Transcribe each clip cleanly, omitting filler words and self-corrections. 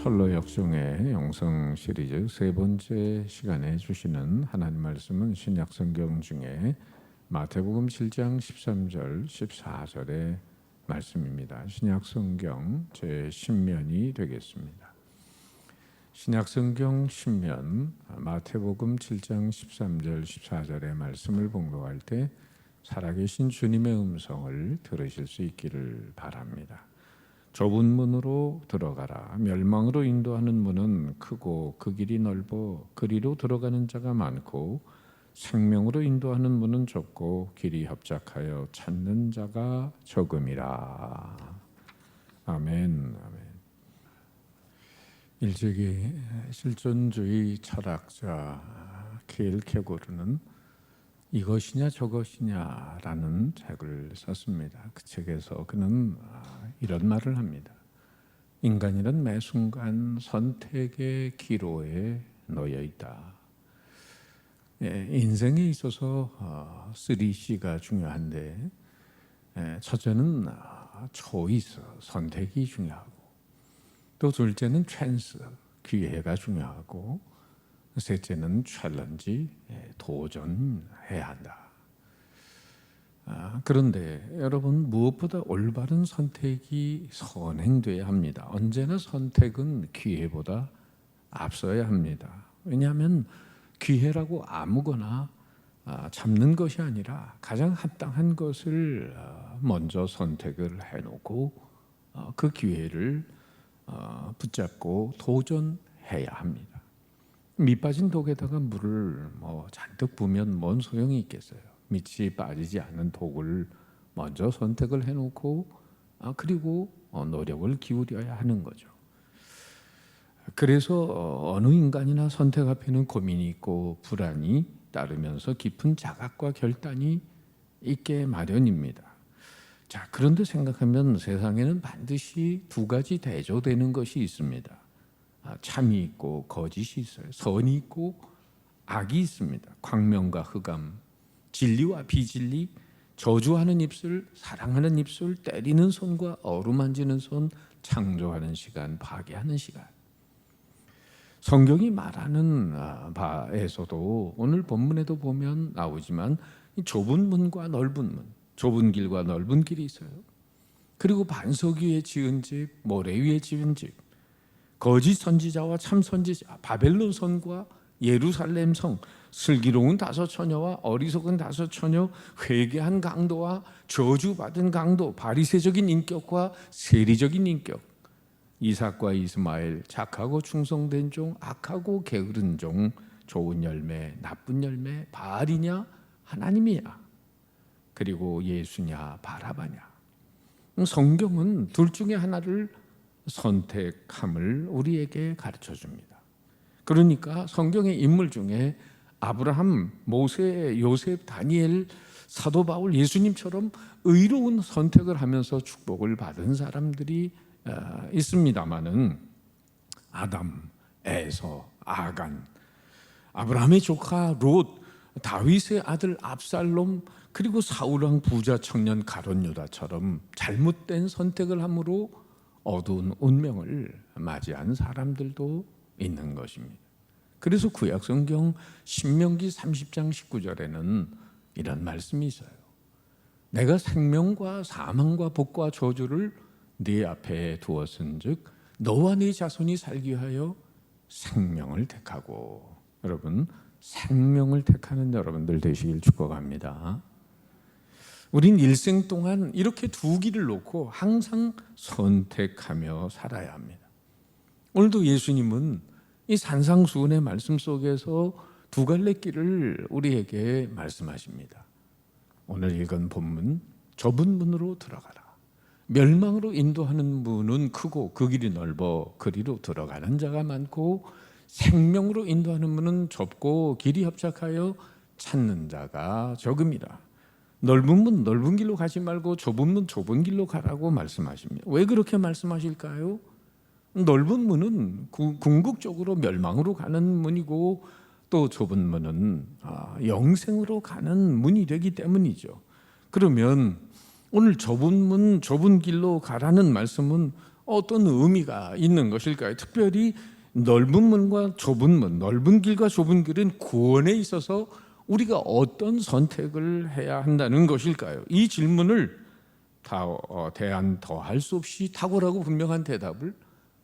철로 역정의 영성 시리즈 세 번째 시간에 주시는 하나님 말씀은 신약 성경 중에 마태복음 7장 13절 14절의 말씀입니다. 신약 성경 제 10면이 되겠습니다. 신약 성경 10면 마태복음 7장 13절 14절의 말씀을 봉독할 때 살아계신 주님의 음성을 들으실 수 있기를 바랍니다. 좁은 문으로 들어가라. 멸망으로 인도하는 문은 크고 그 길이 넓어 그리로 들어가는 자가 많고 생명으로 인도하는 문은 좁고 길이 협착하여 찾는 자가 적음이라. 아멘. 아멘. 일제기 실존주의 철학자 키엘케고르는 이것이냐 저것이냐라는 책을 썼습니다. 그 책에서 그는 이런 말을 합니다. 인간이란 매 순간 선택의 기로에 놓여 있다. 인생에 있어서 3C가 중요한데 첫째는 초이스, 선택이 중요하고 또 둘째는 찬스, 기회가 중요하고 셋째는 챌린지, 도전해야 한다. 그런데 여러분 무엇보다 올바른 선택이 선행돼야 합니다. 언제나 선택은 기회보다 앞서야 합니다. 왜냐하면 기회라고 아무거나 잡는 것이 아니라 가장 합당한 것을 먼저 선택을 해놓고 그 기회를 붙잡고 도전해야 합니다. 밑 빠진 독에다가 물을 잔뜩 부으면 뭔 소용이 있겠어요. 밑이 빠지지 않는 독을 먼저 선택을 해놓고 그리고 노력을 기울여야 하는 거죠. 그래서 어느 인간이나 선택 앞에는 고민이 있고 불안이 따르면서 깊은 자각과 결단이 있게 마련입니다. 자, 그런데 생각하면 세상에는 반드시 두 가지 대조되는 것이 있습니다. 참이 있고 거짓이 있어요. 선이 있고 악이 있습니다. 광명과 흑암, 진리와 비진리, 저주하는 입술, 사랑하는 입술, 때리는 손과 어루만지는 손, 창조하는 시간, 파괴하는 시간. 성경이 말하는 바에서도 오늘 본문에도 보면 나오지만 좁은 문과 넓은 문, 좁은 길과 넓은 길이 있어요. 그리고 반석 위에 지은 집, 모래 위에 지은 집, 거짓 선지자와 참 선지자, 바벨론 성과 예루살렘 성, 슬기로운 다섯 처녀와 어리석은 다섯 처녀, 회개한 강도와 저주받은 강도, 바리새적인 인격과 세리적인 인격, 이삭과 이스마엘, 착하고 충성된 종, 악하고 게으른 종, 좋은 열매, 나쁜 열매, 바알이냐 하나님이냐, 그리고 예수냐 바라바냐. 성경은 둘 중에 하나를 선택함을 우리에게 가르쳐 줍니다. 그러니까 성경의 인물 중에 아브라함, 모세, 요셉, 다니엘, 사도 바울, 예수님처럼 의로운 선택을 하면서 축복을 받은 사람들이 있습니다마는 아담, 에서, 아간, 아브라함의 조카 롯, 다윗의 아들 압살롬, 그리고 사울왕 부자 청년 가룟 유다처럼 잘못된 선택을 함으로 어두운 운명을 맞이한 사람들도 있는 것입니다. 그래서 구약성경 신명기 30장 19절에는 이런 말씀이 있어요. 내가 생명과 사망과 복과 저주를 네 앞에 두었은즉 너와 네 자손이 살기 위하여 생명을 택하고. 여러분, 생명을 택하는 여러분들 되시길 축복합니다. 우린 일생 동안 이렇게 두 길을 놓고 항상 선택하며 살아야 합니다. 오늘도 예수님은 이 산상수훈의 말씀 속에서 두 갈래 길을 우리에게 말씀하십니다. 오늘 읽은 본문, 좁은 문으로 들어가라. 멸망으로 인도하는 문은 크고 그 길이 넓어 그리로 들어가는 자가 많고 생명으로 인도하는 문은 좁고 길이 협착하여 찾는 자가 적음이라. 넓은 문 넓은 길로 가지 말고 좁은 문 좁은 길로 가라고 말씀하십니다. 왜 그렇게 말씀하실까요? 넓은 문은 궁극적으로 멸망으로 가는 문이고 또 좁은 문은 영생으로 가는 문이 되기 때문이죠. 그러면 오늘 좁은 문 좁은 길로 가라는 말씀은 어떤 의미가 있는 것일까요? 특별히 넓은 문과 좁은 문, 넓은 길과 좁은 길은 구원에 있어서 우리가 어떤 선택을 해야 한다는 것일까요? 이 질문을 대안 더할 수 없이 탁월하고 분명한 대답을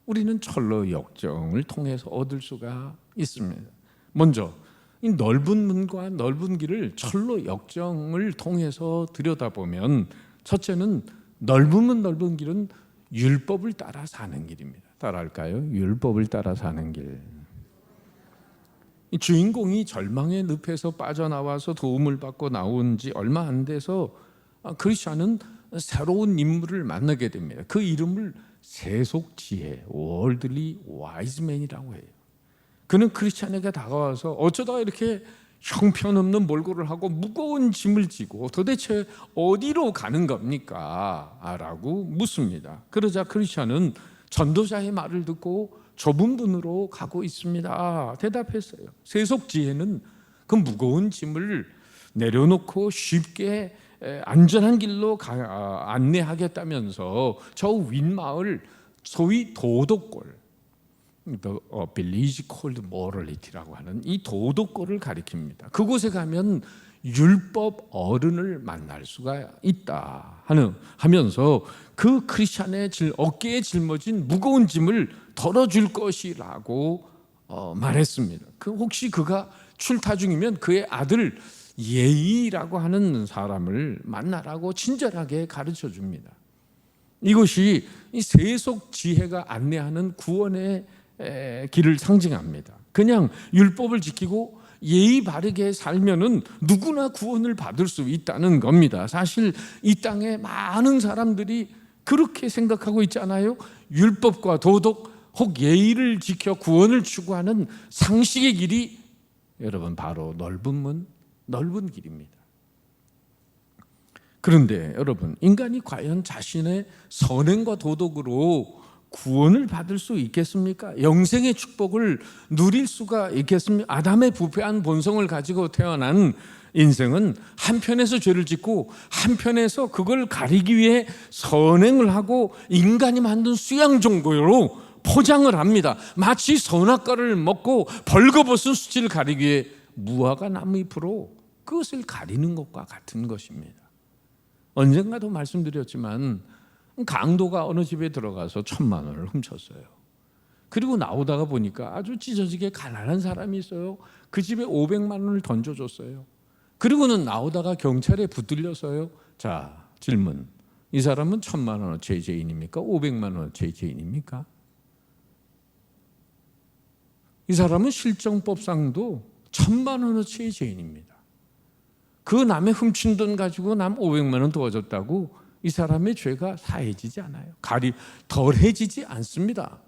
우리는 철로 역정을 통해서 얻을 수가 있습니다. 먼저 이 넓은 문과 넓은 길을 철로 역정을 통해서 들여다보면, 첫째는 넓은 문 넓은 길은 율법을 따라 사는 길입니다. 따라할까요? 율법을 따라 사는 길. 이 주인공이 절망의 늪에서 빠져나와서 도움을 받고 나온 지 얼마 안 돼서 크리스천은 새로운 인물을 만나게 됩니다. 그 이름을 세속지혜, 월들리 와이즈맨이라고 해요. 그는 크리스천에게 다가와서 어쩌다 이렇게 형편없는 몰골을 하고 무거운 짐을 지고 도대체 어디로 가는 겁니까? 라고 묻습니다. 그러자 크리스천은 전도자의 말을 듣고 좁은 문으로 가고 있습니다 대답했어요. 세속지혜는 그 무거운 짐을 내려놓고 쉽게 안전한 길로 안내하겠다면서 저 윗마을, 소위 도덕골, The village called morality라고 하는 이 도덕골을 가리킵니다. 그곳에 가면 율법 어른을 만날 수가 있다 하면서 그 크리스찬의 어깨에 짊어진 무거운 짐을 덜어줄 것이라고 말했습니다. 혹시 그가 출타 중이면 그의 아들 예의라고 하는 사람을 만나라고 친절하게 가르쳐 줍니다. 이것이 이 세속 지혜가 안내하는 구원의 길을 상징합니다. 그냥 율법을 지키고 예의 바르게 살면은 누구나 구원을 받을 수 있다는 겁니다. 사실 이 땅에 많은 사람들이 그렇게 생각하고 있잖아요. 율법과 도덕 혹 예의를 지켜 구원을 추구하는 상식의 길이 여러분 바로 넓은 문, 넓은 길입니다. 그런데 여러분, 인간이 과연 자신의 선행과 도덕으로 구원을 받을 수 있겠습니까? 영생의 축복을 누릴 수가 있겠습니까? 아담의 부패한 본성을 가지고 태어난 인생은 한편에서 죄를 짓고 한편에서 그걸 가리기 위해 선행을 하고 인간이 만든 수양종고로 포장을 합니다. 마치 선악과를 먹고 벌거벗은 수치를 가리기 위해 무화과 나무잎으로 그것을 가리는 것과 같은 것입니다. 언젠가도 말씀드렸지만 강도가 어느 집에 들어가서 1,000만 원을 훔쳤어요. 그리고 나오다가 보니까 아주 찢어지게 가난한 사람이 있어요. 그 집에 500만 원을 던져줬어요. 그리고는 나오다가 경찰에 붙들려서요. 자, 질문. 이 사람은 1,000만 원어치의 죄인입니까? 500만 원어치의 죄인입니까? 이 사람은 실정법상도 1,000만 원어치의 죄인입니다. 그 남의 훔친 돈 가지고 남 500만 원 도와줬다고 이 사람의 죄가 사해지지 않아요. 덜해지지 않습니다.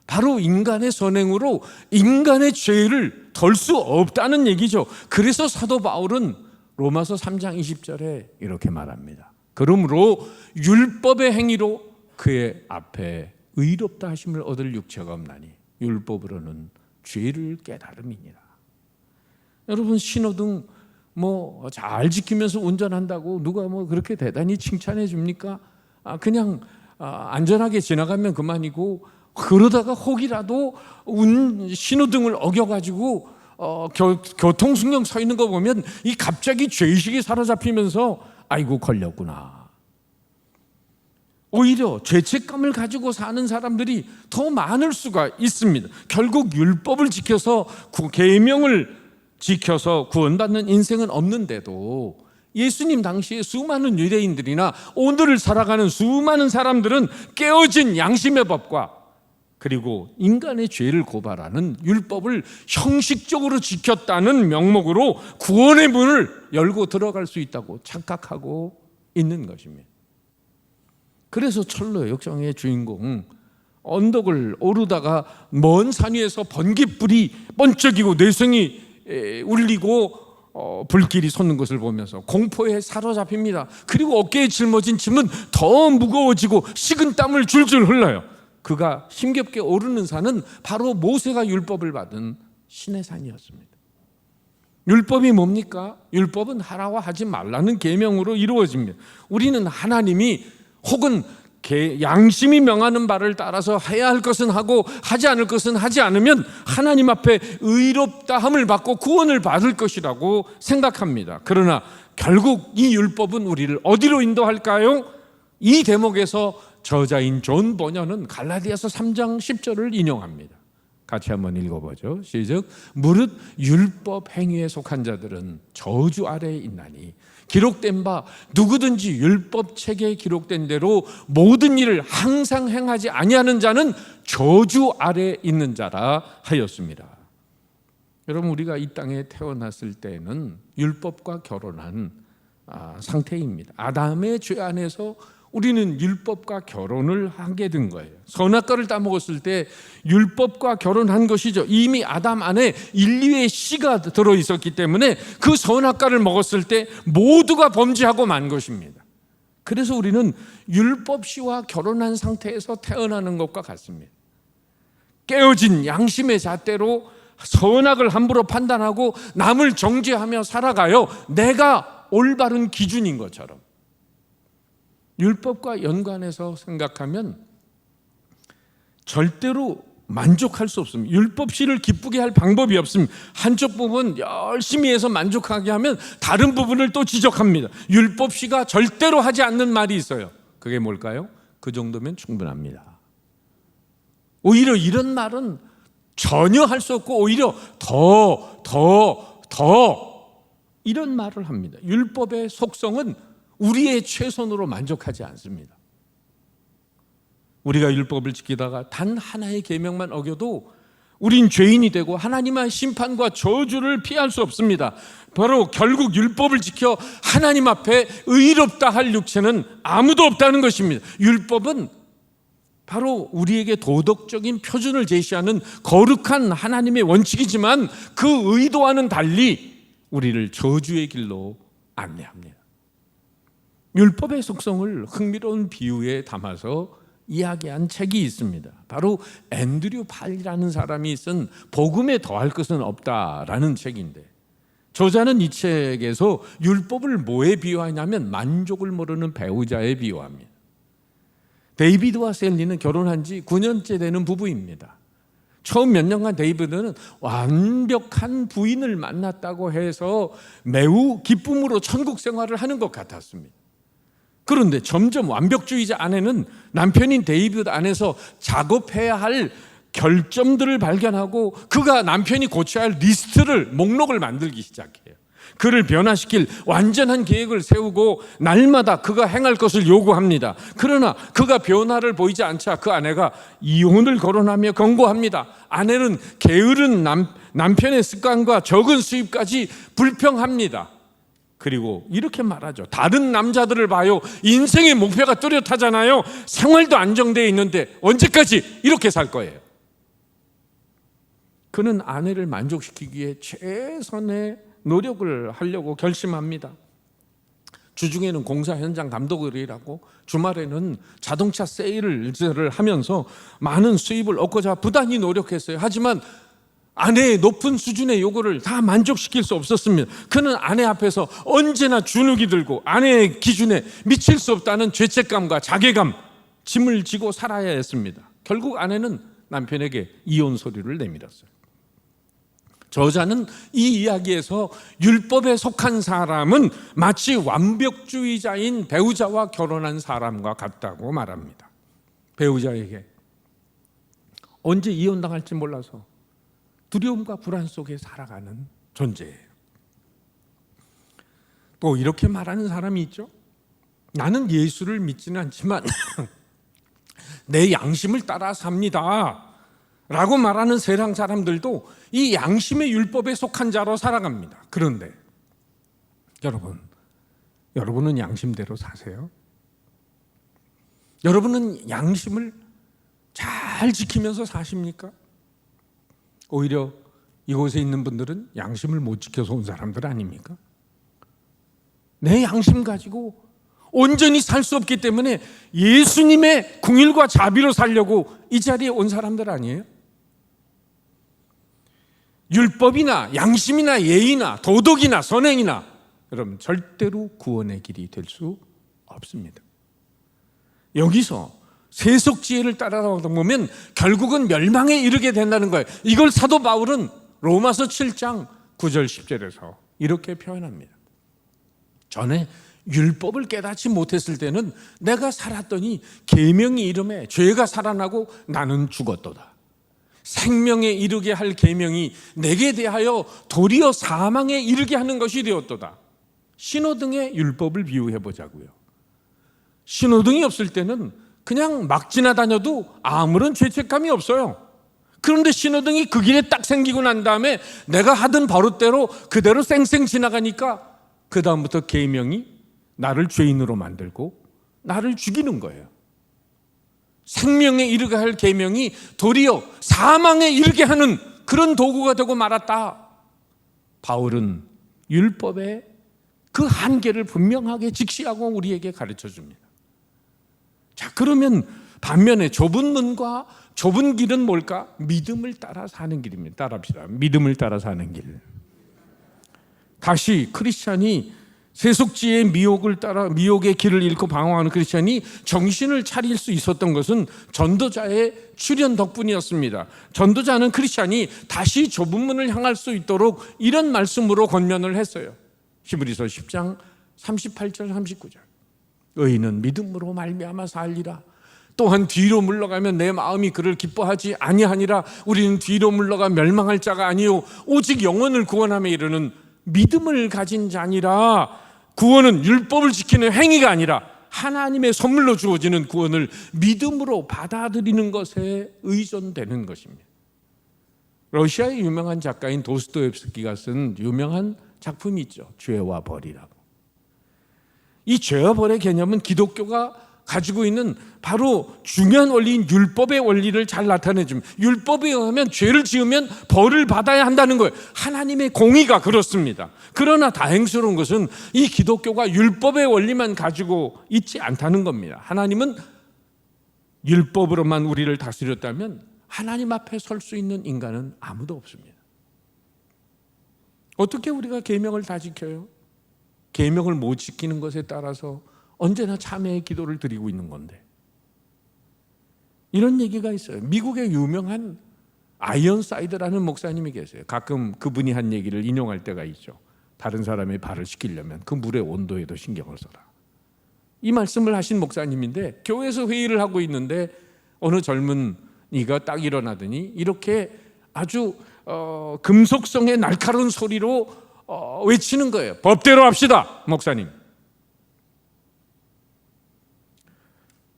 바로 인간의 선행으로 인간의 죄를 덜 수 없다는 얘기죠. 그래서 사도 바울은 로마서 3장 20절에 이렇게 말합니다. 그러므로 율법의 행위로 그의 앞에 의롭다 하심을 얻을 육체가 없나니 율법으로는 죄를 깨달음이니라. 여러분, 신호등 잘 지키면서 운전한다고 누가 그렇게 대단히 칭찬해 줍니까? 그냥 안전하게 지나가면 그만이고, 그러다가 혹이라도 신호등을 어겨가지고 교통순경 서 있는 거 보면 이 갑자기 죄의식이 사로잡히면서 아이고 걸렸구나. 오히려 죄책감을 가지고 사는 사람들이 더 많을 수가 있습니다. 결국 율법을 지켜서 계명을 지켜서 구원받는 인생은 없는데도 예수님 당시에 수많은 유대인들이나 오늘을 살아가는 수많은 사람들은 깨어진 양심의 법과 그리고 인간의 죄를 고발하는 율법을 형식적으로 지켰다는 명목으로 구원의 문을 열고 들어갈 수 있다고 착각하고 있는 것입니다. 그래서 철로 역정의 주인공, 언덕을 오르다가 먼 산 위에서 번갯불이 번쩍이고 내성이 울리고 불길이 솟는 것을 보면서 공포에 사로잡힙니다. 그리고 어깨에 짊어진 짐은 더 무거워지고 식은 땀을 줄줄 흘러요. 그가 힘겹게 오르는 산은 바로 모세가 율법을 받은 신의 산이었습니다. 율법이 뭡니까? 율법은 하라고 하지 말라는 계명으로 이루어집니다. 우리는 하나님이 혹은 양심이 명하는 바를 따라서 해야 할 것은 하고 하지 않을 것은 하지 않으면 하나님 앞에 의롭다함을 받고 구원을 받을 것이라고 생각합니다. 그러나 결국 이 율법은 우리를 어디로 인도할까요? 이 대목에서 저자인 존 버녀는 갈라디아서 3장 10절을 인용합니다. 같이 한번 읽어보죠. 시작. 무릇 율법 행위에 속한 자들은 저주 아래에 있나니 기록된 바 누구든지 율법책에 기록된 대로 모든 일을 항상 행하지 아니하는 자는 저주 아래에 있는 자라 하였습니다. 여러분, 우리가 이 땅에 태어났을 때는 율법과 결혼한 상태입니다. 아담의 죄 안에서 우리는 율법과 결혼을 하게 된 거예요. 선악과를 따먹었을 때 율법과 결혼한 것이죠. 이미 아담 안에 인류의 씨가 들어있었기 때문에 그 선악과를 먹었을 때 모두가 범죄하고 만 것입니다. 그래서 우리는 율법 씨와 결혼한 상태에서 태어나는 것과 같습니다. 깨어진 양심의 잣대로 선악을 함부로 판단하고 남을 정죄하며 살아가요. 내가 올바른 기준인 것처럼. 율법과 연관해서 생각하면 절대로 만족할 수 없습니다. 율법 씨를 기쁘게 할 방법이 없습니다. 한쪽 부분 열심히 해서 만족하게 하면 다른 부분을 또 지적합니다. 율법 씨가 절대로 하지 않는 말이 있어요. 그게 뭘까요? 그 정도면 충분합니다. 오히려 이런 말은 전혀 할 수 없고 오히려 더 이런 말을 합니다. 율법의 속성은 우리의 최선으로 만족하지 않습니다. 우리가 율법을 지키다가 단 하나의 계명만 어겨도 우린 죄인이 되고 하나님의 심판과 저주를 피할 수 없습니다. 바로 결국 율법을 지켜 하나님 앞에 의롭다 할 육체는 아무도 없다는 것입니다. 율법은 바로 우리에게 도덕적인 표준을 제시하는 거룩한 하나님의 원칙이지만 그 의도와는 달리 우리를 저주의 길로 안내합니다. 율법의 속성을 흥미로운 비유에 담아서 이야기한 책이 있습니다. 바로 앤드류 팔이라는 사람이 쓴 복음에 더할 것은 없다라는 책인데, 저자는 이 책에서 율법을 뭐에 비유하냐면 만족을 모르는 배우자에 비유합니다. 데이비드와 셀리는 결혼한 지 9년째 되는 부부입니다. 처음 몇 년간 데이비드는 완벽한 부인을 만났다고 해서 매우 기쁨으로 천국 생활을 하는 것 같았습니다. 그런데 점점 완벽주의자 아내는 남편인 데이비드 안에서 작업해야 할 결점들을 발견하고 그가 남편이 고쳐야 할 목록을 만들기 시작해요. 그를 변화시킬 완전한 계획을 세우고 날마다 그가 행할 것을 요구합니다. 그러나 그가 변화를 보이지 않자 그 아내가 이혼을 거론하며 권고합니다. 아내는 게으른 남편의 습관과 적은 수입까지 불평합니다. 그리고 이렇게 말하죠. 다른 남자들을 봐요. 인생의 목표가 뚜렷하잖아요. 생활도 안정되어 있는데 언제까지 이렇게 살 거예요? 그는 아내를 만족시키기 위해 최선의 노력을 하려고 결심합니다. 주중에는 공사 현장 감독을 일하고 주말에는 자동차 세일을 하면서 많은 수입을 얻고자 부단히 노력했어요. 하지만 아내의 높은 수준의 요구를 다 만족시킬 수 없었습니다. 그는 아내 앞에서 언제나 주눅이 들고 아내의 기준에 미칠 수 없다는 죄책감과 자괴감, 짐을 지고 살아야 했습니다. 결국 아내는 남편에게 이혼 소리를 내밀었어요. 저자는 이 이야기에서 율법에 속한 사람은 마치 완벽주의자인 배우자와 결혼한 사람과 같다고 말합니다. 배우자에게 언제 이혼당할지 몰라서 두려움과 불안 속에 살아가는 존재예요. 또 이렇게 말하는 사람이 있죠. 나는 예수를 믿지는 않지만 내 양심을 따라 삽니다 라고 말하는 세상 사람들도 이 양심의 율법에 속한 자로 살아갑니다. 그런데 여러분은 양심대로 사세요? 여러분은 양심을 잘 지키면서 사십니까? 오히려 이곳에 있는 분들은 양심을 못 지켜서 온 사람들 아닙니까? 내 양심 가지고 온전히 살 수 없기 때문에 예수님의 긍휼과 자비로 살려고 이 자리에 온 사람들 아니에요? 율법이나 양심이나 예의나 도덕이나 선행이나 여러분 절대로 구원의 길이 될 수 없습니다. 여기서 세속지혜를 따라가다 보면 결국은 멸망에 이르게 된다는 거예요. 이걸 사도 바울은 로마서 7장 9절 10절에서 이렇게 표현합니다. 전에 율법을 깨닫지 못했을 때는 내가 살았더니 계명이 이름에 죄가 살아나고 나는 죽었도다. 생명에 이르게 할 계명이 내게 대하여 도리어 사망에 이르게 하는 것이 되었도다. 신호등의 율법을 비유해 보자고요. 신호등이 없을 때는 그냥 막 지나다녀도 아무런 죄책감이 없어요. 그런데 신호등이 그 길에 딱 생기고 난 다음에 내가 하던 버릇대로 그대로 쌩쌩 지나가니까 그 다음부터 계명이 나를 죄인으로 만들고 나를 죽이는 거예요. 생명에 이르게 할 계명이 도리어 사망에 이르게 하는 그런 도구가 되고 말았다. 바울은 율법의 그 한계를 분명하게 직시하고 우리에게 가르쳐 줍니다. 자, 그러면 반면에 좁은 문과 좁은 길은 뭘까? 믿음을 따라 사는 길입니다. 따라합시다. 믿음을 따라 사는 길. 다시 크리스찬이 세속지의 미혹의 길을 잃고 방황하는 크리스찬이 정신을 차릴 수 있었던 것은 전도자의 출현 덕분이었습니다. 전도자는 크리스찬이 다시 좁은 문을 향할 수 있도록 이런 말씀으로 권면을 했어요. 히브리서 10장 38절 39절. 의인은 믿음으로 말미암아 살리라. 또한 뒤로 물러가면 내 마음이 그를 기뻐하지 아니하니라. 우리는 뒤로 물러가 멸망할 자가 아니요 오직 영혼을 구원함에 이르는 믿음을 가진 자니라. 구원은 율법을 지키는 행위가 아니라 하나님의 선물로 주어지는 구원을 믿음으로 받아들이는 것에 의존되는 것입니다. 러시아의 유명한 작가인 도스토옙스키가 쓴 유명한 작품이 있죠. 죄와 벌이라고. 이 죄와 벌의 개념은 기독교가 가지고 있는 바로 중요한 원리인 율법의 원리를 잘 나타내줍니다. 율법에 의하면 죄를 지으면 벌을 받아야 한다는 거예요. 하나님의 공의가 그렇습니다. 그러나 다행스러운 것은 이 기독교가 율법의 원리만 가지고 있지 않다는 겁니다. 하나님은 율법으로만 우리를 다스렸다면 하나님 앞에 설 수 있는 인간은 아무도 없습니다. 어떻게 우리가 계명을 다 지켜요? 계명을 못 지키는 것에 따라서 언제나 참회의 기도를 드리고 있는 건데, 이런 얘기가 있어요. 미국의 유명한 아이언사이드라는 목사님이 계세요. 가끔 그분이 한 얘기를 인용할 때가 있죠. 다른 사람의 발을 씻기려면 그 물의 온도에도 신경을 써라. 이 말씀을 하신 목사님인데 교회에서 회의를 하고 있는데 어느 젊은이가 딱 일어나더니 이렇게 아주 금속성의 날카로운 소리로 외치는 거예요. 법대로 합시다, 목사님.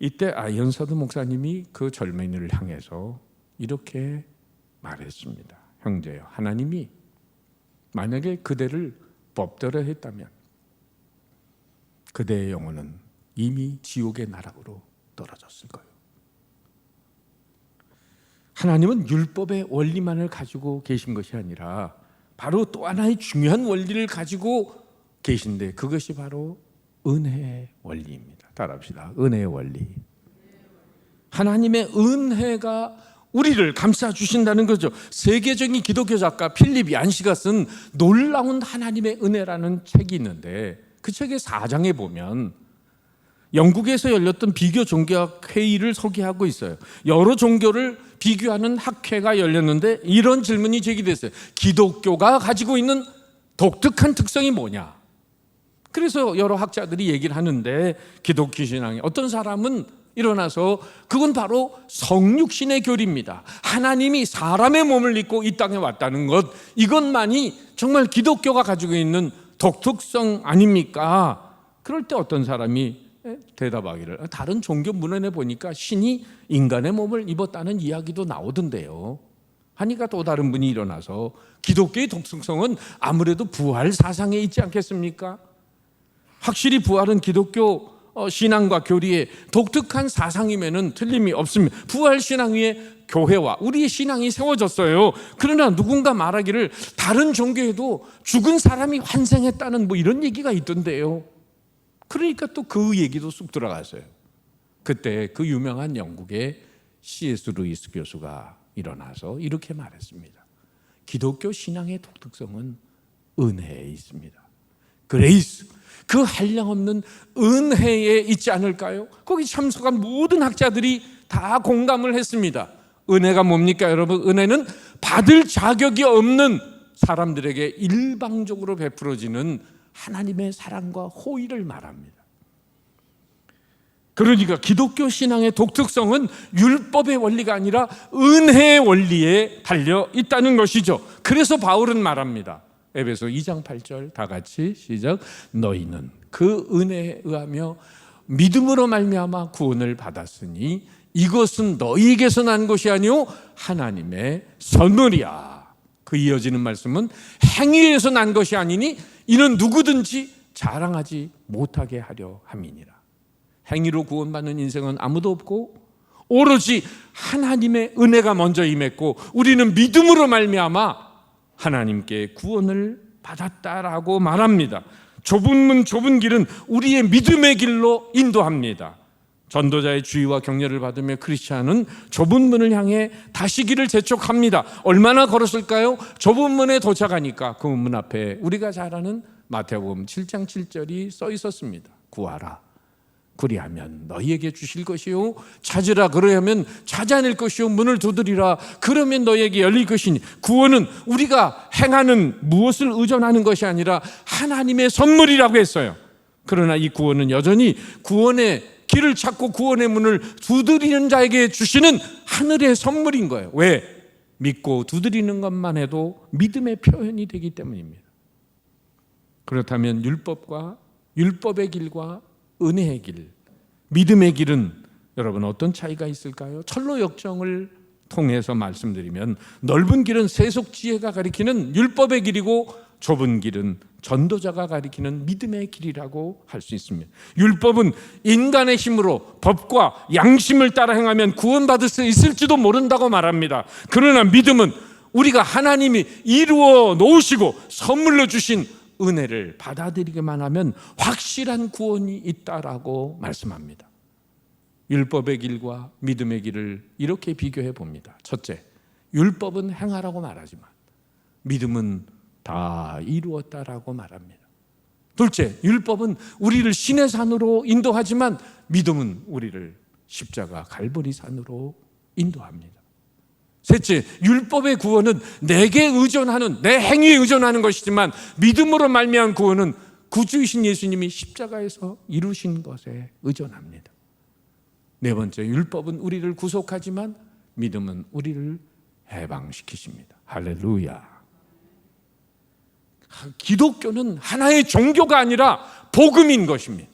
이때 아이언사드 목사님이 그 젊은이를 향해서 이렇게 말했습니다. 형제여, 하나님이 만약에 그대를 법대로 했다면 그대의 영혼은 이미 지옥의 나락으로 떨어졌을 거예요. 하나님은 율법의 원리만을 가지고 계신 것이 아니라 바로 또 하나의 중요한 원리를 가지고 계신데 그것이 바로 은혜의 원리입니다. 따라합시다. 은혜의 원리. 하나님의 은혜가 우리를 감싸주신다는 거죠. 세계적인 기독교 작가 필립 얀시가 쓴 놀라운 하나님의 은혜라는 책이 있는데 그 책의 4장에 보면 영국에서 열렸던 비교 종교학 회의를 소개하고 있어요. 여러 종교를 비교하는 학회가 열렸는데 이런 질문이 제기됐어요. 기독교가 가지고 있는 독특한 특성이 뭐냐? 그래서 여러 학자들이 얘기를 하는데 기독교 신앙에 어떤 사람은 일어나서 그건 바로 성육신의 교리입니다. 하나님이 사람의 몸을 입고 이 땅에 왔다는 것, 이것만이 정말 기독교가 가지고 있는 독특성 아닙니까? 그럴 때 어떤 사람이 대답하기를 다른 종교 문헌에 보니까 신이 인간의 몸을 입었다는 이야기도 나오던데요. 하니까 또 다른 분이 일어나서 기독교의 독특성은 아무래도 부활 사상에 있지 않겠습니까? 확실히 부활은 기독교 신앙과 교리의 독특한 사상임에는 틀림이 없습니다. 부활 신앙 위에 교회와 우리의 신앙이 세워졌어요. 그러나 누군가 말하기를 다른 종교에도 죽은 사람이 환생했다는 뭐 이런 얘기가 있던데요. 그러니까 또 그 얘기도 쑥 들어갔어요. 그때 그 유명한 영국의 C.S. 루이스 교수가 일어나서 이렇게 말했습니다. 기독교 신앙의 독특성은 은혜에 있습니다. 그레이스, 그 한량없는 은혜에 있지 않을까요? 거기 참석한 모든 학자들이 다 공감을 했습니다. 은혜가 뭡니까, 여러분? 은혜는 받을 자격이 없는 사람들에게 일방적으로 베풀어지는 하나님의 사랑과 호의를 말합니다. 그러니까 기독교 신앙의 독특성은 율법의 원리가 아니라 은혜의 원리에 달려 있다는 것이죠. 그래서 바울은 말합니다. 에베소 2장 8절 다 같이 시작. 너희는 그 은혜에 의하며 믿음으로 말미암아 구원을 받았으니 이것은 너희에게서 난 것이 아니오 하나님의 선물이야. 그 이어지는 말씀은 행위에서 난 것이 아니니 이는 누구든지 자랑하지 못하게 하려 함이니라. 행위로 구원받는 인생은 아무도 없고 오로지 하나님의 은혜가 먼저 임했고 우리는 믿음으로 말미암아 하나님께 구원을 받았다라고 말합니다. 좁은 문 좁은 길은 우리의 믿음의 길로 인도합니다. 전도자의 주의와 격려를 받으며 크리스찬은 좁은 문을 향해 다시 길을 재촉합니다. 얼마나 걸었을까요? 좁은 문에 도착하니까 그 문 앞에 우리가 잘 아는 마태복음 7장 7절이 써 있었습니다. 구하라 그리하면 너희에게 주실 것이요 찾으라 그러하면 찾아낼 것이요 문을 두드리라 그러면 너희에게 열릴 것이니 구원은 우리가 행하는 무엇을 의존하는 것이 아니라 하나님의 선물이라고 했어요. 그러나 이 구원은 여전히 구원의 길을 찾고 구원의 문을 두드리는 자에게 주시는 하늘의 선물인 거예요. 왜? 믿고 두드리는 것만 해도 믿음의 표현이 되기 때문입니다. 그렇다면 율법의 길과 은혜의 길, 믿음의 길은 여러분 어떤 차이가 있을까요? 철로 역정을 통해서 말씀드리면 넓은 길은 세속지혜가 가리키는 율법의 길이고 좁은 길은 전도자가 가리키는 믿음의 길이라고 할 수 있습니다. 율법은 인간의 힘으로 법과 양심을 따라 행하면 구원받을 수 있을지도 모른다고 말합니다. 그러나 믿음은 우리가 하나님이 이루어 놓으시고 선물로 주신 은혜를 받아들이기만 하면 확실한 구원이 있다라고 말씀합니다. 율법의 길과 믿음의 길을 이렇게 비교해 봅니다. 첫째, 율법은 행하라고 말하지만 믿음은 다 이루었다라고 말합니다. 둘째, 율법은 우리를 신의 산으로 인도하지만 믿음은 우리를 십자가 갈보리 산으로 인도합니다. 셋째, 율법의 구원은 내게 의존하는, 내 행위에 의존하는 것이지만 믿음으로 말미암은 구원은 구주이신 예수님이 십자가에서 이루신 것에 의존합니다. 네 번째, 율법은 우리를 구속하지만 믿음은 우리를 해방시키십니다. 할렐루야. 기독교는 하나의 종교가 아니라 복음인 것입니다.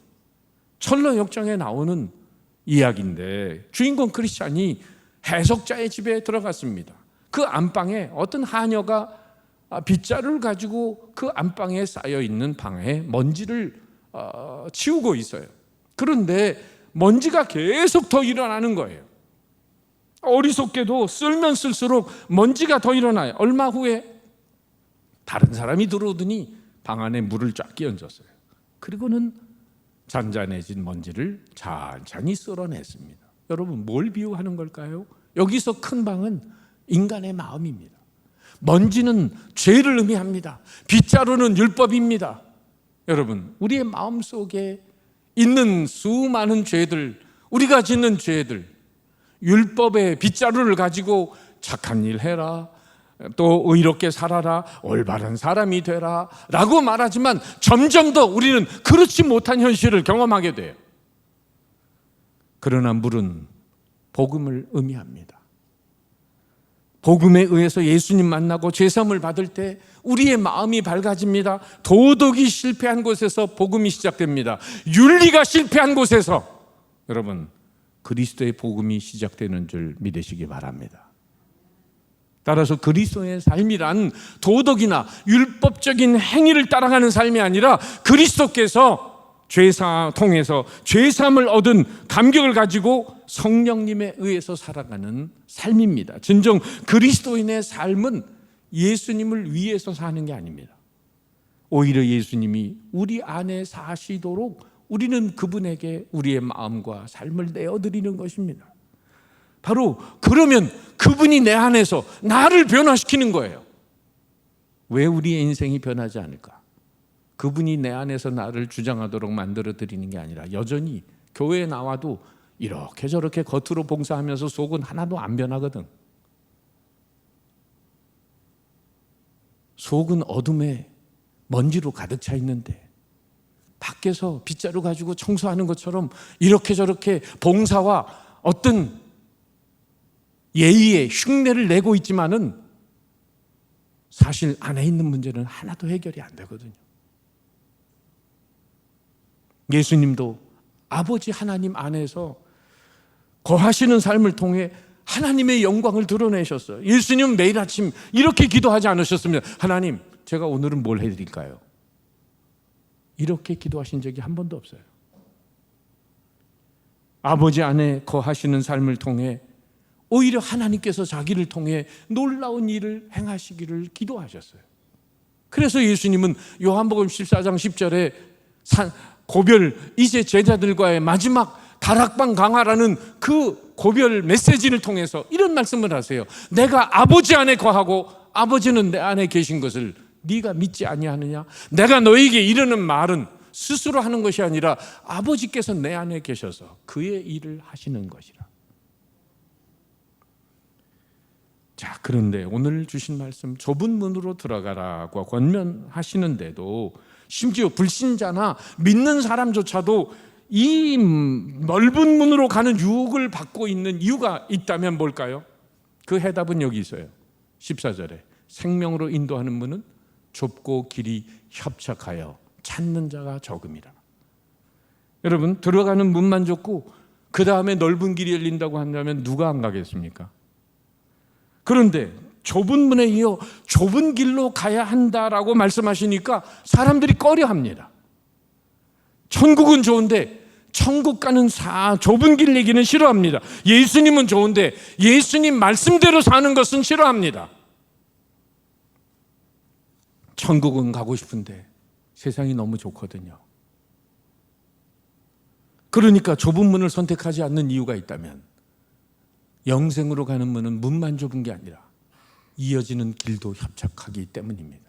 철로 역정에 나오는 이야기인데 주인공 크리스찬이 해석자의 집에 들어갔습니다. 그 안방에 어떤 하녀가 빗자루를 가지고 그 안방에 쌓여있는 방에 먼지를 치우고 있어요. 그런데 먼지가 계속 더 일어나는 거예요. 어리석게도 쓸면 쓸수록 먼지가 더 일어나요. 얼마 후에 다른 사람이 들어오더니 방 안에 물을 쫙 끼얹었어요. 그리고는 잔잔해진 먼지를 찬찬히 쓸어냈습니다. 여러분, 뭘 비유하는 걸까요? 여기서 큰 방은 인간의 마음입니다. 먼지는 죄를 의미합니다. 빗자루는 율법입니다. 여러분, 우리의 마음 속에 있는 수많은 죄들, 우리가 짓는 죄들, 율법의 빗자루를 가지고 착한 일 해라, 또 의롭게 살아라, 올바른 사람이 되라 라고 말하지만 점점 더 우리는 그렇지 못한 현실을 경험하게 돼요. 그러나 물은 복음을 의미합니다. 복음에 의해서 예수님 만나고 죄사함을 받을 때 우리의 마음이 밝아집니다. 도덕이 실패한 곳에서 복음이 시작됩니다. 윤리가 실패한 곳에서 여러분 그리스도의 복음이 시작되는 줄 믿으시기 바랍니다. 따라서 그리스도의 삶이란 도덕이나 율법적인 행위를 따라가는 삶이 아니라 그리스도께서 죄사 통해서 죄사함을 얻은 감격을 가지고 성령님에 의해서 살아가는 삶입니다. 진정 그리스도인의 삶은 예수님을 위해서 사는 게 아닙니다. 오히려 예수님이 우리 안에 사시도록 우리는 그분에게 우리의 마음과 삶을 내어드리는 것입니다. 바로 그러면 그분이 내 안에서 나를 변화시키는 거예요. 왜 우리의 인생이 변하지 않을까? 그분이 내 안에서 나를 주장하도록 만들어 드리는 게 아니라 여전히 교회에 나와도 이렇게 저렇게 겉으로 봉사하면서 속은 하나도 안 변하거든. 속은 어둠에 먼지로 가득 차 있는데 밖에서 빗자루 가지고 청소하는 것처럼 이렇게 저렇게 봉사와 어떤 예의의 흉내를 내고 있지만은 사실 안에 있는 문제는 하나도 해결이 안 되거든요. 예수님도 아버지 하나님 안에서 거하시는 삶을 통해 하나님의 영광을 드러내셨어요. 예수님은 매일 아침 이렇게 기도하지 않으셨으면 하나님, 제가 오늘은 뭘 해드릴까요? 이렇게 기도하신 적이 한 번도 없어요. 아버지 안에 거하시는 삶을 통해 오히려 하나님께서 자기를 통해 놀라운 일을 행하시기를 기도하셨어요. 그래서 예수님은 요한복음 14장 10절에 고별 이제 제자들과의 마지막 다락방 강화라는 그 고별 메시지를 통해서 이런 말씀을 하세요. 내가 아버지 안에 거하고 아버지는 내 안에 계신 것을 네가 믿지 아니하느냐? 내가 너에게 이르는 말은 스스로 하는 것이 아니라 아버지께서 내 안에 계셔서 그의 일을 하시는 것이라. 자, 그런데 오늘 주신 말씀 좁은 문으로 들어가라고 권면하시는데도 심지어 불신자나 믿는 사람조차도 이 넓은 문으로 가는 유혹을 받고 있는 이유가 있다면 뭘까요? 그 해답은 여기 있어요. 14절에 생명으로 인도하는 문은 좁고 길이 협착하여 찾는 자가 적음이라. 여러분, 들어가는 문만 좁고 그 다음에 넓은 길이 열린다고 한다면 누가 안 가겠습니까? 그런데 좁은 문에 이어 좁은 길로 가야 한다라고 말씀하시니까 사람들이 꺼려합니다. 천국은 좋은데 천국 가는 좁은 길 얘기는 싫어합니다. 예수님은 좋은데 예수님 말씀대로 사는 것은 싫어합니다. 천국은 가고 싶은데 세상이 너무 좋거든요. 그러니까 좁은 문을 선택하지 않는 이유가 있다면 영생으로 가는 문은 문만 좁은 게 아니라 이어지는 길도 협착하기 때문입니다.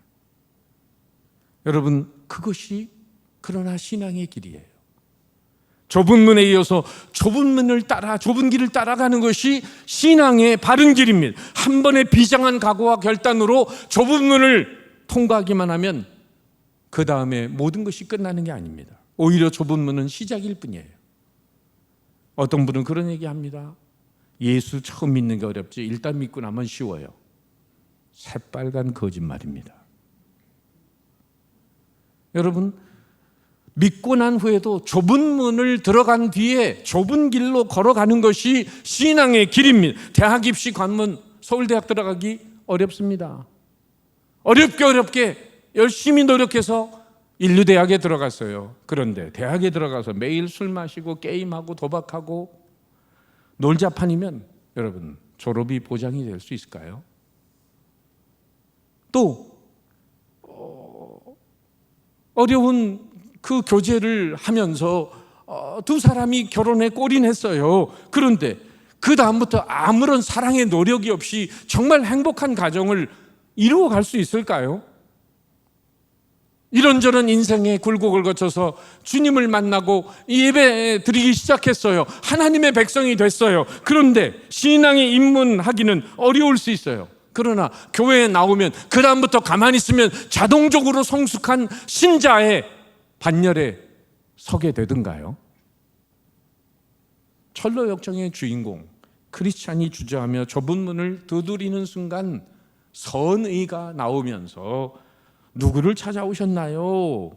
여러분, 그것이 그러나 신앙의 길이에요. 좁은 문에 이어서 좁은 길을 따라가는 것이 신앙의 바른 길입니다. 한 번의 비장한 각오와 결단으로 좁은 문을 통과하기만 하면 그 다음에 모든 것이 끝나는 게 아닙니다. 오히려 좁은 문은 시작일 뿐이에요. 어떤 분은 그런 얘기합니다. 예수 처음 믿는 게 어렵지 일단 믿고 나면 쉬워요. 새빨간 거짓말입니다. 여러분, 믿고 난 후에도 좁은 문을 들어간 뒤에 좁은 길로 걸어가는 것이 신앙의 길입니다. 대학 입시 관문 서울대학 들어가기 어렵습니다. 어렵게 열심히 노력해서 인류대학에 들어갔어요. 그런데 대학에 들어가서 매일 술 마시고 게임하고 도박하고 놀자판이면 여러분 졸업이 보장이 될 수 있을까요? 또 어려운 그 교제를 하면서 두 사람이 결혼에 골인했어요. 그런데 그 다음부터 아무런 사랑의 노력이 없이 정말 행복한 가정을 이루어갈 수 있을까요? 이런저런 인생의 굴곡을 거쳐서 주님을 만나고 예배 드리기 시작했어요. 하나님의 백성이 됐어요. 그런데 신앙에 입문하기는 어려울 수 있어요. 그러나 교회에 나오면 그 다음부터 가만히 있으면 자동적으로 성숙한 신자의 반열에 서게 되던가요? 철로 역정의 주인공 크리스찬이 주저하며 좁은 문을 두드리는 순간 선의가 나오면서 누구를 찾아오셨나요?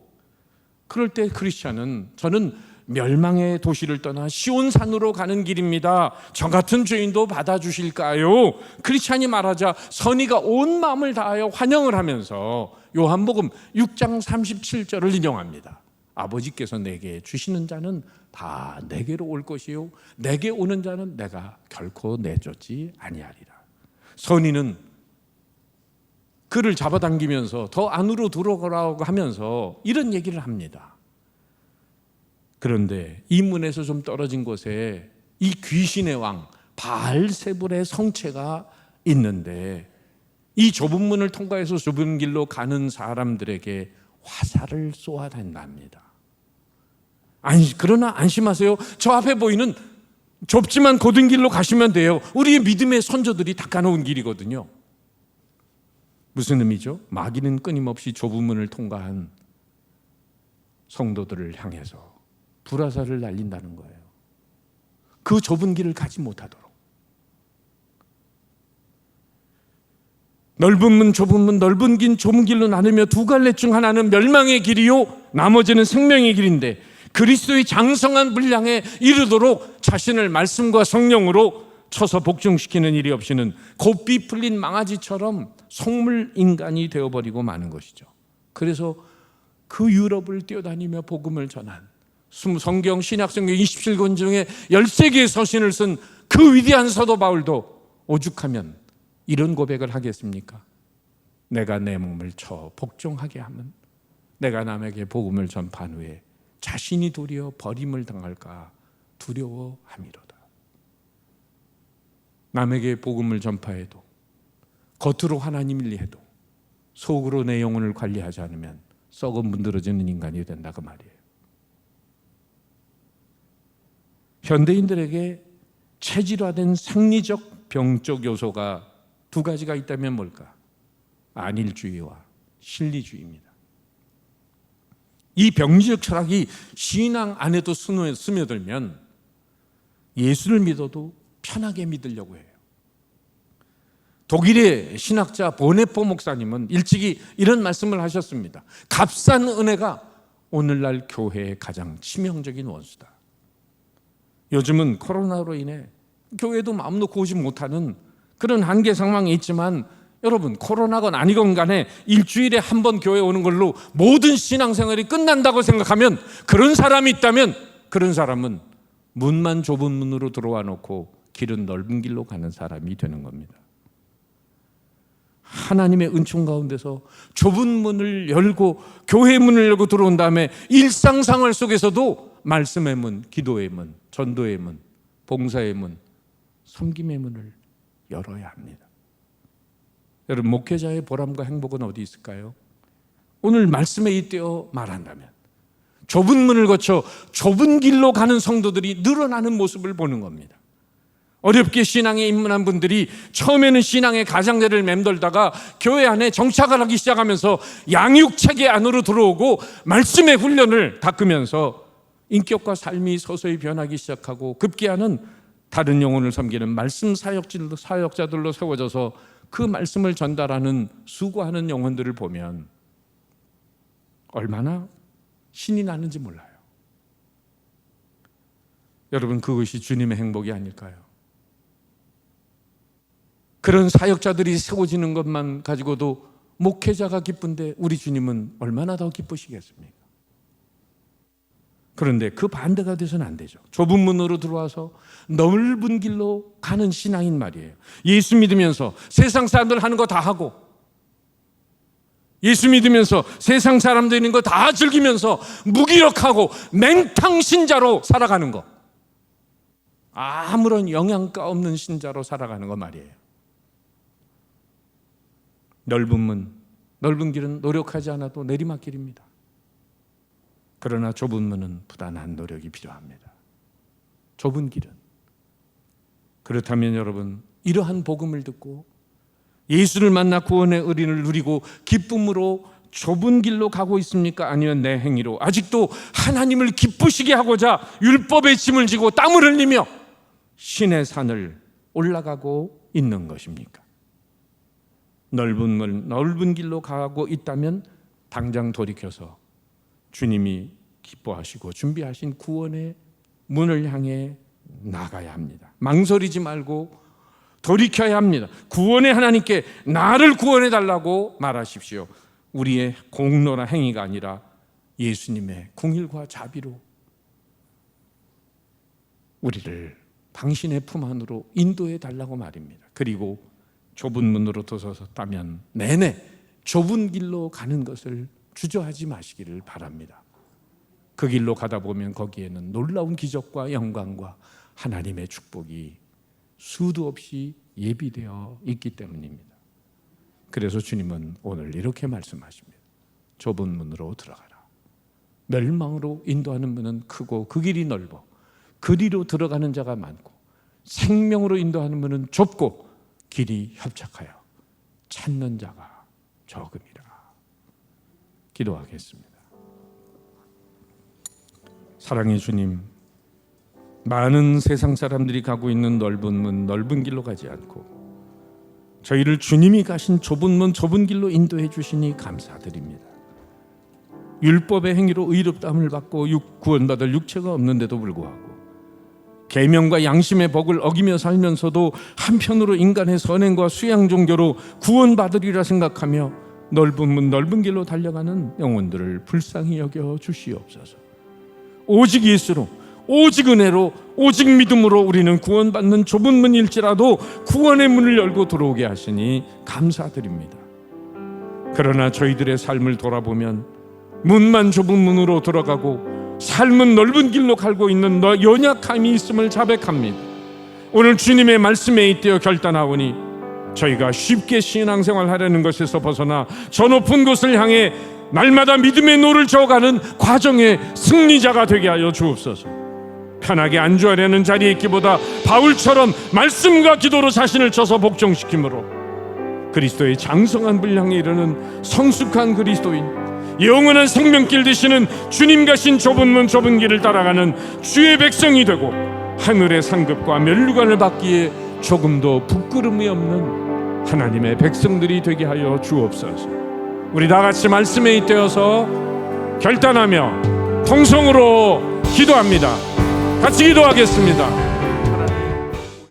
그럴 때 크리스찬은 저는 멸망의 도시를 떠나 시온산으로 가는 길입니다. 저 같은 죄인도 받아주실까요? 크리스찬이 말하자 선의가 온 마음을 다하여 환영을 하면서 요한복음 6장 37절을 인용합니다. 아버지께서 내게 주시는 자는 다 내게로 올 것이요 내게 오는 자는 내가 결코 내쫓지 아니하리라. 선의는 그를 잡아당기면서 더 안으로 들어오라고 하면서 이런 얘기를 합니다. 그런데 이 문에서 좀 떨어진 곳에 이 귀신의 왕 바알세불의 성체가 있는데 이 좁은 문을 통과해서 좁은 길로 가는 사람들에게 화살을 쏘아댄답니다. 그러나 안심하세요. 저 앞에 보이는 좁지만 곧은 길로 가시면 돼요. 우리의 믿음의 선조들이 닦아놓은 길이거든요. 무슨 의미죠? 마귀는 끊임없이 좁은 문을 통과한 성도들을 향해서 불화살을 날린다는 거예요. 그 좁은 길을 가지 못하도록. 넓은 문, 좁은 문, 넓은 길, 좁은 길로 나누며 두 갈래 중 하나는 멸망의 길이요 나머지는 생명의 길인데 그리스도의 장성한 분량에 이르도록 자신을 말씀과 성령으로 쳐서 복종시키는 일이 없이는 곱비 풀린 망아지처럼 속물 인간이 되어버리고 마는 것이죠. 그래서 그 유럽을 뛰어다니며 복음을 전한 성경 신약성경 27권 중에 13개의 서신을 쓴 그 위대한 사도 바울도 오죽하면 이런 고백을 하겠습니까? 내가 내 몸을 쳐 복종하게 하면 내가 남에게 복음을 전파한 후에 자신이 도리어 버림을 당할까 두려워함이로다. 남에게 복음을 전파해도 겉으로 하나님을 해도 속으로 내 영혼을 관리하지 않으면 썩어 문드러지는 인간이 된다 그 말이에요. 현대인들에게 체질화된 생리적 병적 요소가 두 가지가 있다면 뭘까? 안일주의와 실리주의입니다. 이 병리적 철학이 신앙 안에도 스며들면 예수를 믿어도 편하게 믿으려고 해요. 독일의 신학자 보네포 목사님은 일찍이 이런 말씀을 하셨습니다. 값싼 은혜가 오늘날 교회의 가장 치명적인 원수다. 요즘은 코로나로 인해 교회도 마음 놓고 오지 못하는 그런 한계 상황이 있지만 여러분 코로나건 아니건 간에 일주일에 한 번 교회 오는 걸로 모든 신앙생활이 끝난다고 생각하면 그런 사람이 있다면 그런 사람은 문만 좁은 문으로 들어와 놓고 길은 넓은 길로 가는 사람이 되는 겁니다. 하나님의 은총 가운데서 좁은 문을 열고 교회의 문을 열고 들어온 다음에 일상생활 속에서도 말씀의 문, 기도의 문, 전도의 문, 봉사의 문, 섬김의 문을 열어야 합니다. 여러분 목회자의 보람과 행복은 어디 있을까요? 오늘 말씀에 잇대어 말한다면 좁은 문을 거쳐 좁은 길로 가는 성도들이 늘어나는 모습을 보는 겁니다. 어렵게 신앙에 입문한 분들이 처음에는 신앙의 가장자리를 맴돌다가 교회 안에 정착을 하기 시작하면서 양육체계 안으로 들어오고 말씀의 훈련을 닦으면서 인격과 삶이 서서히 변하기 시작하고 급기야는 다른 영혼을 섬기는 말씀 사역자들로 세워져서 그 말씀을 전달하는 수고하는 영혼들을 보면 얼마나 신이 나는지 몰라요. 여러분 그것이 주님의 행복이 아닐까요? 그런 사역자들이 세워지는 것만 가지고도 목회자가 기쁜데 우리 주님은 얼마나 더 기쁘시겠습니까? 그런데 그 반대가 돼서는 안 되죠. 좁은 문으로 들어와서 넓은 길로 가는 신앙인 말이에요. 예수 믿으면서 세상 사람들 하는 거 다 하고 예수 믿으면서 세상 사람들 있는 거 다 즐기면서 무기력하고 맹탕 신자로 살아가는 거, 아무런 영양가 없는 신자로 살아가는 거 말이에요. 넓은 문, 넓은 길은 노력하지 않아도 내리막길입니다. 그러나 좁은 문은 부단한 노력이 필요합니다. 좁은 길은. 그렇다면 여러분 이러한 복음을 듣고 예수를 만나 구원의 의리를 누리고 기쁨으로 좁은 길로 가고 있습니까? 아니면 내 행위로 아직도 하나님을 기쁘시게 하고자 율법의 짐을 지고 땀을 흘리며 신의 산을 올라가고 있는 것입니까? 넓은 문, 넓은 길로 가고 있다면 당장 돌이켜서 주님이 기뻐하시고 준비하신 구원의 문을 향해 나가야 합니다. 망설이지 말고 돌이켜야 합니다. 구원의 하나님께 나를 구원해 달라고 말하십시오. 우리의 공로나 행위가 아니라 예수님의 공일과 자비로 우리를 당신의 품 안으로 인도해 달라고 말입니다. 그리고 좁은 문으로 들어섰다면 내내 좁은 길로 가는 것을 주저하지 마시기를 바랍니다. 그 길로 가다 보면 거기에는 놀라운 기적과 영광과 하나님의 축복이 수도 없이 예비되어 있기 때문입니다. 그래서 주님은 오늘 이렇게 말씀하십니다. 좁은 문으로 들어가라. 멸망으로 인도하는 문은 크고 그 길이 넓어 그리로 들어가는 자가 많고, 생명으로 인도하는 문은 좁고 길이 협착하여 찾는 자가 적음이라. 기도하겠습니다. 사랑의 주님, 많은 세상 사람들이 가고 있는 넓은 문, 넓은 길로 가지 않고 저희를 주님이 가신 좁은 문, 좁은 길로 인도해 주시니 감사드립니다. 율법의 행위로 의롭다함을 받고 구원받을 육체가 없는데도 불구하고 계명과 양심의 법을 어기며 살면서도 한편으로 인간의 선행과 수양 종교로 구원받으리라 생각하며 넓은 문, 넓은 길로 달려가는 영혼들을 불쌍히 여겨 주시옵소서. 오직 예수로, 오직 은혜로, 오직 믿음으로 우리는 구원받는 좁은 문일지라도 구원의 문을 열고 들어오게 하시니 감사드립니다. 그러나 저희들의 삶을 돌아보면 문만 좁은 문으로 들어가고 삶은 넓은 길로 갈고 있는 연약함이 있음을 자백합니다. 오늘 주님의 말씀에 잇대어 결단하오니 저희가 쉽게 신앙생활 하려는 것에서 벗어나 저 높은 곳을 향해 날마다 믿음의 노를 저어가는 과정의 승리자가 되게 하여 주옵소서. 편하게 안주하려는 자리에 있기보다 바울처럼 말씀과 기도로 자신을 쳐서 복종시킴으로 그리스도의 장성한 분량에 이르는 성숙한 그리스도인, 영원한 생명길 되시는 주님 가신 좁은 문, 좁은 길을 따라가는 주의 백성이 되고 하늘의 상급과 면류관을 받기에 조금도 부끄러움이 없는 하나님의 백성들이 되게 하여 주옵소서. 우리 다같이 말씀에 잇대어서 결단하며 통성으로 기도합니다. 같이 기도하겠습니다.